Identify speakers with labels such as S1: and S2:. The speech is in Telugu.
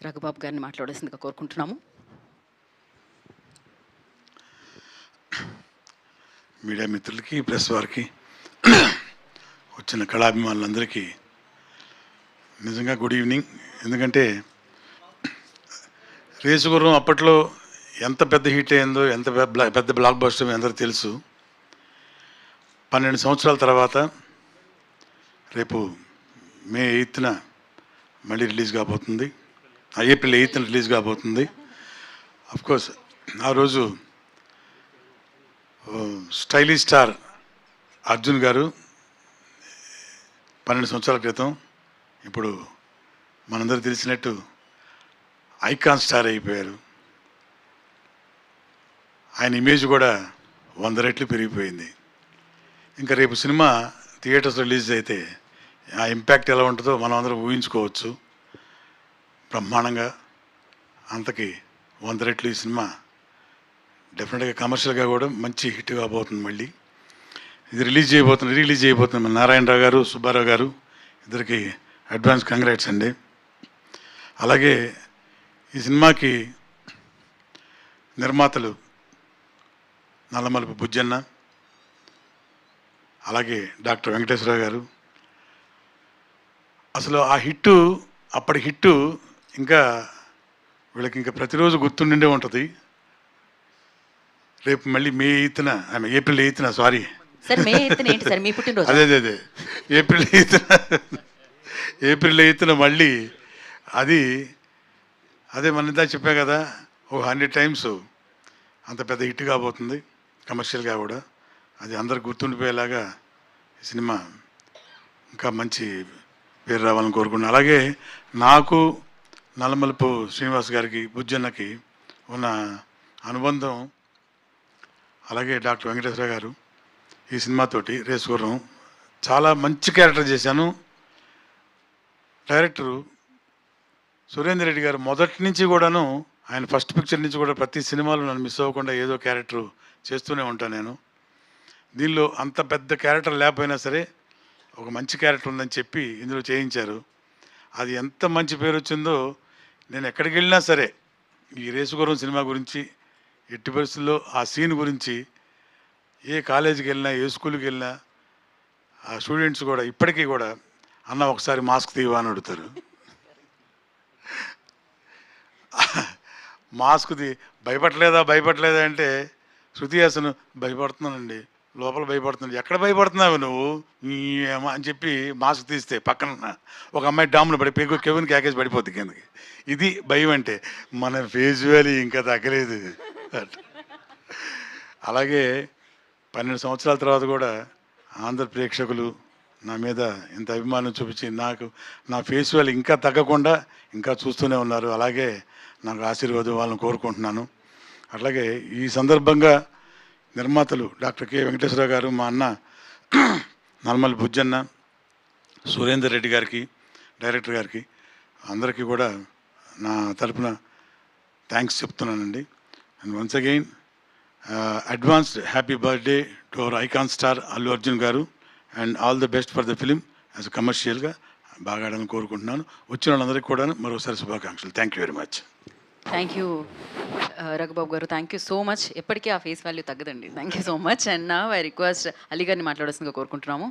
S1: రఘుబాబు గారిని మాట్లాడాల్సిందిగా కోరుకుంటున్నాము.
S2: మీడియా మిత్రులకి, ప్రెస్ వారికి, వచ్చిన కళాభిమానులందరికీ నిజంగా గుడ్ ఈవినింగ్. ఎందుకంటే రేసుగుర్రం అప్పట్లో ఎంత పెద్ద హిట్ అయిందో, ఎంత పెద్ద బ్లాక్ బస్టర్ అందరూ తెలుసు. 12 సంవత్సరాల తర్వాత రేపు మే 8న మళ్ళీ రిలీజ్ కాబోతుంది. ఏప్రిల్ 8న రిలీజ్ కాబోతుంది. అఫ్కోర్స్ ఆ రోజు స్టైలిష్ స్టార్ అర్జున్ గారు 12 సంవత్సరాల క్రితం ఇప్పుడు మనందరూ తెలిసినట్టు ఐకాన్ స్టార్ అయిపోయారు. ఆయన ఇమేజ్ కూడా 100 రెట్లు పెరిగిపోయింది. ఇంకా రేపు సినిమా థియేటర్స్ రిలీజ్ అయితే ఆ ఇంపాక్ట్ ఎలా ఉంటుందో మనం అందరం ఊహించుకోవచ్చు. బ్రహ్మాండంగా అంతకి 100 రెట్లు ఈ సినిమా డెఫినెట్గా కమర్షియల్గా కూడా మంచి హిట్ కాబోతుంది. మళ్ళీ ఇది రిలీజ్ చేయబోతుంది మన నారాయణరావు గారు, సుబ్బారావు గారు ఇద్దరికి అడ్వాన్స్ కంగ్రాట్స్ అండి. అలాగే ఈ సినిమాకి నిర్మాతలు నల్లమలుపు బుజ్జన్న, అలాగే డాక్టర్ వెంకటేశ్వరరావు గారు. అసలు ఆ హిట్టు, అప్పటి హిట్టు ఇంకా వీళ్ళకి ఇంకా ప్రతిరోజు గుర్తుండే ఉంటుంది. రేపు మళ్ళీ ఏప్రిల్ 8న సారీ అదే ఏప్రిల్ 8న మళ్ళీ అదే మన ఇందా చెప్పా కదా, ఒక 100 టైమ్స్ అంత పెద్ద హిట్ కాబోతుంది. కమర్షియల్గా కూడా అది అందరు గుర్తుండిపోయేలాగా ఈ సినిమా ఇంకా మంచి పేరు రావాలని కోరుకున్నాను. అలాగే నాకు నల్లమలుపు శ్రీనివాస్ గారికి, బుజ్జన్నకి ఉన్న అనుబంధం, అలాగే డాక్టర్ వెంకటేశ్వర గారు ఈ సినిమాతోటి రేసుగుర్రం చాలా మంచి క్యారెక్టర్ చేశాను. డైరెక్టరు సురేందర్ రెడ్డి గారు మొదటి నుంచి కూడాను, ఆయన ఫస్ట్ పిక్చర్ నుంచి కూడా ప్రతి సినిమాలో నన్ను మిస్ అవ్వకుండా ఏదో క్యారెక్టర్ చేస్తూనే ఉంటాను నేను. దీనిలో అంత పెద్ద క్యారెక్టర్ లేకపోయినా సరే ఒక మంచి క్యారెక్టర్ ఉందని చెప్పి ఇందులో చేయించారు. అది ఎంత మంచి పేరు వచ్చిందో. నేను ఎక్కడికి వెళ్ళినా సరే ఈ రేసుగుర్రం సినిమా గురించి, ఎట్టి పరిస్థితుల్లో ఆ సీన్ గురించి, ఏ కాలేజీకి వెళ్ళినా, ఏ స్కూల్కి వెళ్ళినా ఆ స్టూడెంట్స్ కూడా ఇప్పటికీ కూడా అన్న ఒకసారి మాస్క్ తీవా అని అడుగుతారు. మాస్క్ది భయపడలేదా అంటే శృతి హాసన్ భయపడుతున్నానండి, లోపల భయపడుతున్నాడు. ఎక్కడ భయపడుతున్నావు నువ్వు అని చెప్పి మాస్క్ తీస్తే పక్కన ఒక అమ్మాయి డామ్లో పడి కెవిన్ క్యాకేజ్ పడిపోద్ది కిందకి. ఇది భయం అంటే. మన ఫేస్ వాల్యూ ఇంకా తగ్గలేదు. అలాగే 12 సంవత్సరాల తర్వాత కూడా ఆంధ్ర ప్రేక్షకులు నా మీద ఇంత అభిమానం చూపించి నా ఫేస్ వాల్యూ ఇంకా తగ్గకుండా ఇంకా చూస్తూనే ఉన్నారు. అలాగే నాకు ఆశీర్వాదం వాళ్ళని కోరుకుంటున్నాను. అట్లాగే ఈ సందర్భంగా నిర్మాతలు డాక్టర్ కె వెంకటేశ్వరరావు గారు, మా అన్న నల్మల్ బుజ్జన్న, సురేందర్ రెడ్డి గారికి, డైరెక్టర్ గారికి అందరికీ కూడా నా తరపున థ్యాంక్స్ చెప్తున్నానండి. And once again advanced happy birthday to our icon star Allu Arjun గారు. And all the best for the film as కమర్షియల్గా బాగా ఆడాలని కోరుకుంటున్నాను. వచ్చిన వాళ్ళందరికీ కూడా మరోసారి శుభాకాంక్షలు. Thank you very much.
S1: Thank you Raghubabu గారు, థ్యాంక్ యూ సో మచ్. ఎప్పటికీ ఆ ఫేస్ వాల్యూ తగ్గదండి. Thank you so much. And నా ఐ రిక్వెస్ట్ అలీ గారిని మాట్లాడాల్సిందిగా కోరుకుంటున్నాము.